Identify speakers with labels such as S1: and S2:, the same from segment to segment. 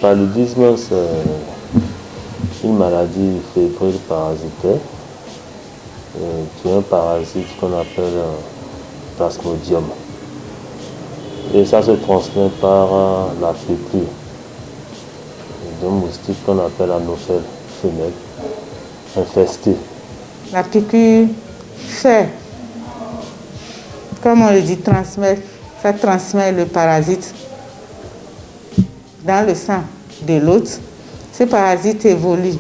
S1: paludisme, c'est une maladie fébrile parasitaire qui est un parasite qu'on appelle Plasmodium. Et ça se transmet par la piqûre d'un moustique qu'on appelle Anophèle femelle infesté.
S2: La piqûre fait, comme on le dit, ça transmet le parasite dans le sang de l'autre. Ce parasite évolue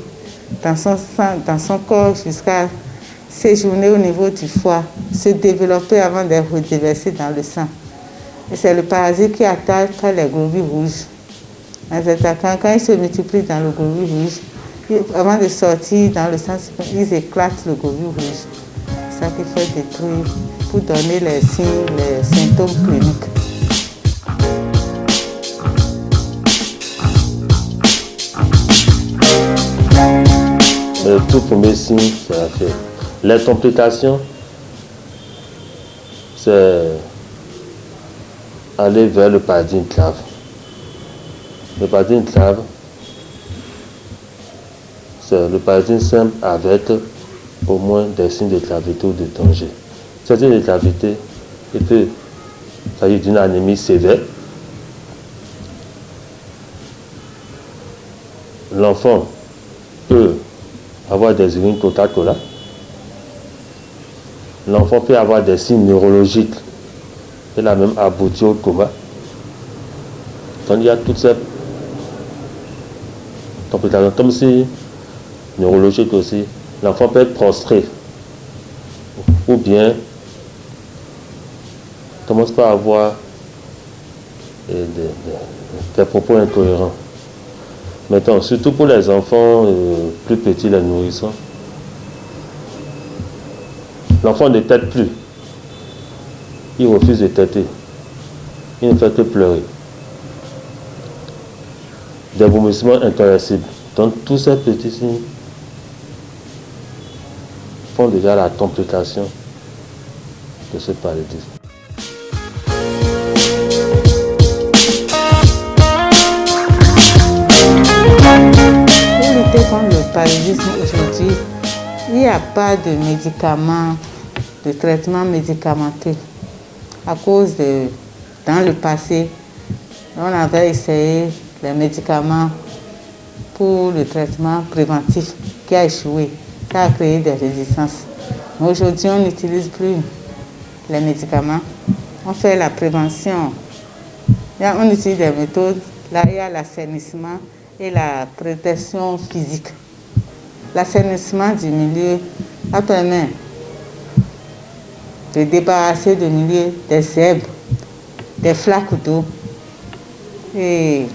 S2: dans son sang, dans son corps jusqu'à séjourner au niveau du foie, se développer avant d'être déversé dans le sang. Et c'est le parasite qui attaque les globules rouges. Quand ils se multiplient dans le globule rouge, avant de sortir dans le sang, ils éclatent le globule rouge. C'est ça qui fait détruire pour donner les signes, les symptômes cliniques.
S1: Le tout premier signe, c'est la fièvre. Les complications, c'est aller vers le paradigme clave. Le paradigme clave, c'est le paradigme simple avec au moins des signes de gravité ou de danger. Ces signes de gravité, il peut s'agir d'une anémie sévère. L'enfant peut avoir des urines Coca-Cola. L'enfant peut avoir des signes neurologiques. Il a même abouti au coma. Donc il y a toutes ces complications, comme si neurologiques aussi. L'enfant peut être prostré. Ou bien commence par avoir des propos incohérents. Maintenant, surtout pour les enfants plus petits, les nourrissons, l'enfant ne tète plus. Il refuse de téter. Il ne fait que pleurer. Des vomissements incoercibles. Donc, tous ces petits signes font déjà la complication de ce paludisme.
S2: Contre le paludisme aujourd'hui, il n'y a pas de médicaments, de traitement médicamenteux. À cause de, dans le passé, on avait essayé les médicaments pour le traitement préventif qui a échoué. Ça a créé des résistances. Mais aujourd'hui, on n'utilise plus les médicaments. On fait la prévention. On utilise des méthodes. Là, il y a l'assainissement et la protection physique. L'assainissement du milieu permet de débarrasser du milieu des herbes, des flaques d'eau et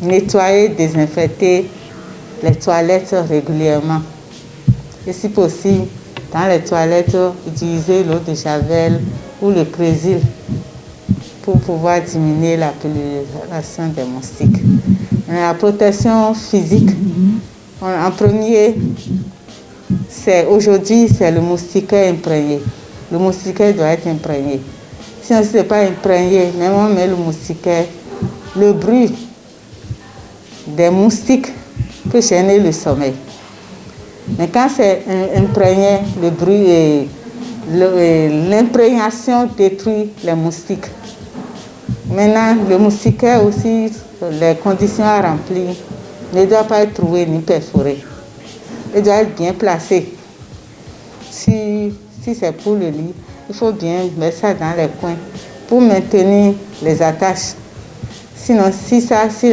S2: nettoyer, désinfecter les toilettes régulièrement. Et si possible, dans les toilettes, utiliser l'eau de javel ou le Crésil pour pouvoir diminuer la prolifération des moustiques. La protection physique, en premier, aujourd'hui, c'est le moustiquaire imprégné. Le moustiquaire doit être imprégné. Si on ne s'est pas imprégné, même on met le moustiquaire, le bruit des moustiques peut gêner le sommeil. Mais quand c'est imprégné, le bruit et l'imprégnation détruit les moustiques. Maintenant, le moustiquaire aussi, les conditions à remplir, ne doit pas être troué ni perforé. Il doit être bien placé. Si c'est pour le lit, il faut bien mettre ça dans les coins pour maintenir les attaches. Sinon, si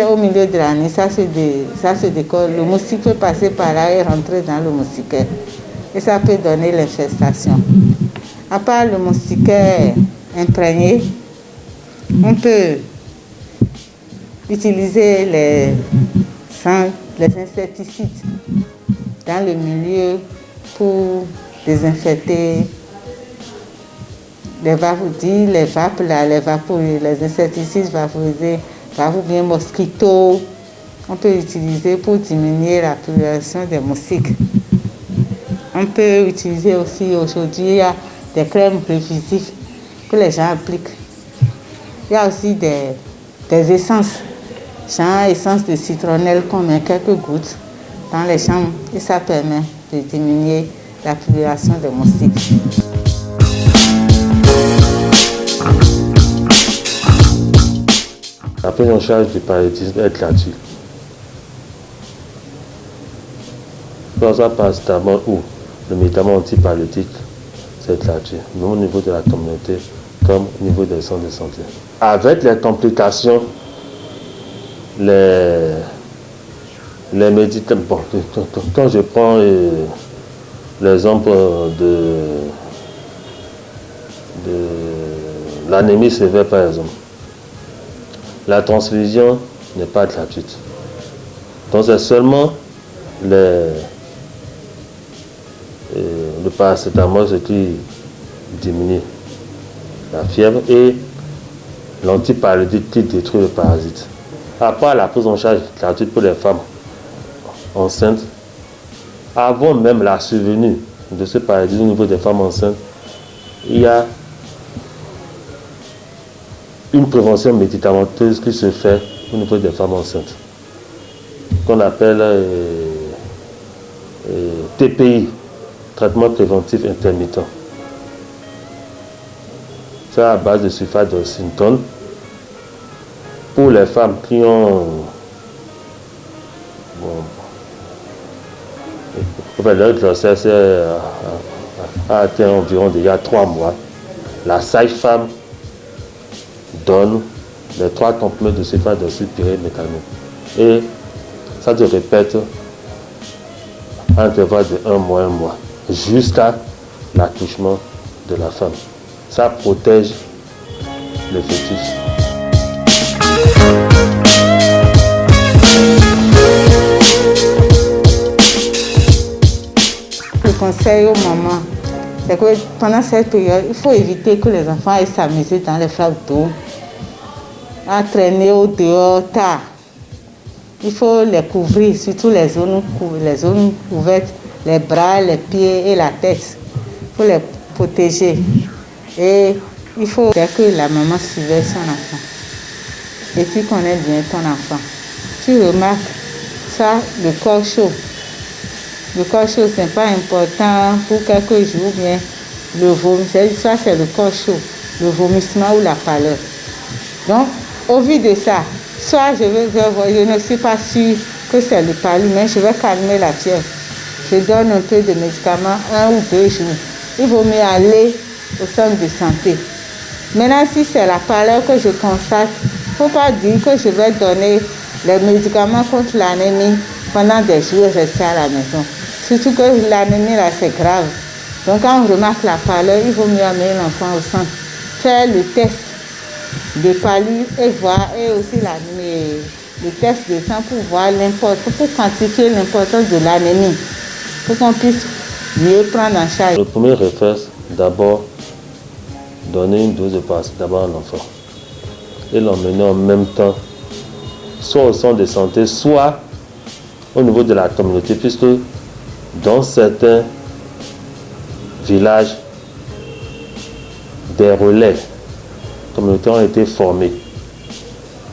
S2: au milieu de la nuit, ça se décolle, le moustique peut passer par là et rentrer dans le moustiquaire. Et ça peut donner l'infestation. À part le moustiquaire imprégné, on peut utiliser les insecticides dans le milieu pour désinfecter les vaporiser, les insecticides vaporisés, ou bien mosquito. On peut utiliser pour diminuer la prolifération des moustiques. On peut utiliser aussi aujourd'hui, il y a des crèmes prévisives que les gens appliquent. Il y a aussi des des essences. Genre essence de citronnelle qu'on met quelques gouttes dans les chambres et ça permet de diminuer la pullulation des moustiques.
S1: La prise en charge du paludisme est gratuite. Soit ça paracétamol ou le médicament antipaludisme, c'est gratuit, même au niveau de la communauté comme au niveau des centres de santé. Avec les complications, les médicaments, bon, quand je prends l'exemple de l'anémie sévère par exemple, la transfusion n'est pas gratuite. Donc c'est seulement le paracétamol ce qui diminue la fièvre et l'antipaludisme qui détruit le parasite. À part la prise en charge gratuite pour les femmes enceintes, avant même la survenue de ce paludisme au niveau des femmes enceintes, il y a une prévention médicamenteuse qui se fait au niveau des femmes enceintes, qu'on appelle TPI, traitement préventif intermittent. C'est à base de sulfate d'oxytocine pour les femmes qui ont leur grossesse a atteint environ déjà 3 mois. La sage-femme donne les 3 comprimés de sulfate d'oxyde pyriméthanoïque. Et ça se répète à intervalle de 1 mois, jusqu'à l'accouchement de la femme. Ça protège le fœtus.
S2: Le conseil aux mamans, c'est que pendant cette période, il faut éviter que les enfants aillent s'amuser dans les flaques d'eau, à traîner au dehors tard. Il faut les couvrir, surtout les zones couvertes, les bras, les pieds et la tête. Il faut les protéger. Et il faut que la maman surveille son enfant. Et tu connais bien ton enfant. Tu remarques ça, le corps chaud. Le corps chaud, ce n'est pas important pour quelques jours, bien le vomissement, ça c'est le corps chaud, le vomissement ou la pâleur. Donc, au vu de ça, soit je ne suis pas sûre que c'est le palud, mais je vais calmer la fièvre. Je donne un peu de médicaments 1 ou 2 jours. Il vaut mieux aller au centre de santé. Maintenant, si c'est la pâleur que je constate, il ne faut pas dire que je vais donner les médicaments contre l'anémie pendant des jours et rester à la maison. Surtout que l'anémie là c'est grave. Donc quand on remarque la pâleur, il vaut mieux amener l'enfant au centre, faire le test de palu et voir, et aussi le test de sang pour voir l'importance, pour quantifier l'importance de l'anémie, pour qu'on puisse mieux prendre en charge.
S1: Le premier réflexe, d'abord, donner une dose de paracétamol à l'enfant et l'emmener en même temps, soit au centre de santé, soit au niveau de la communauté, puisque dans certains villages, des relais communautaires ont été formés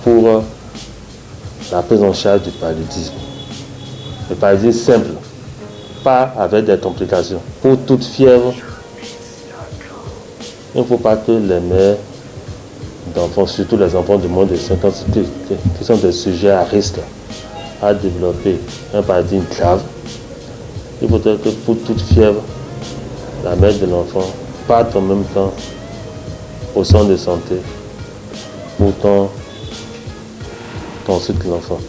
S1: pour la prise en charge du paludisme. Le paludisme simple, pas avec des complications. Pour toute fièvre, il ne faut pas que les mères d'enfants, surtout les enfants de moins de 5 ans, qui sont des sujets à risque à développer un paludisme grave, il faudrait que pour toute fièvre, la mère de l'enfant parte en même temps au centre de santé pour qu'on consulte l'enfant.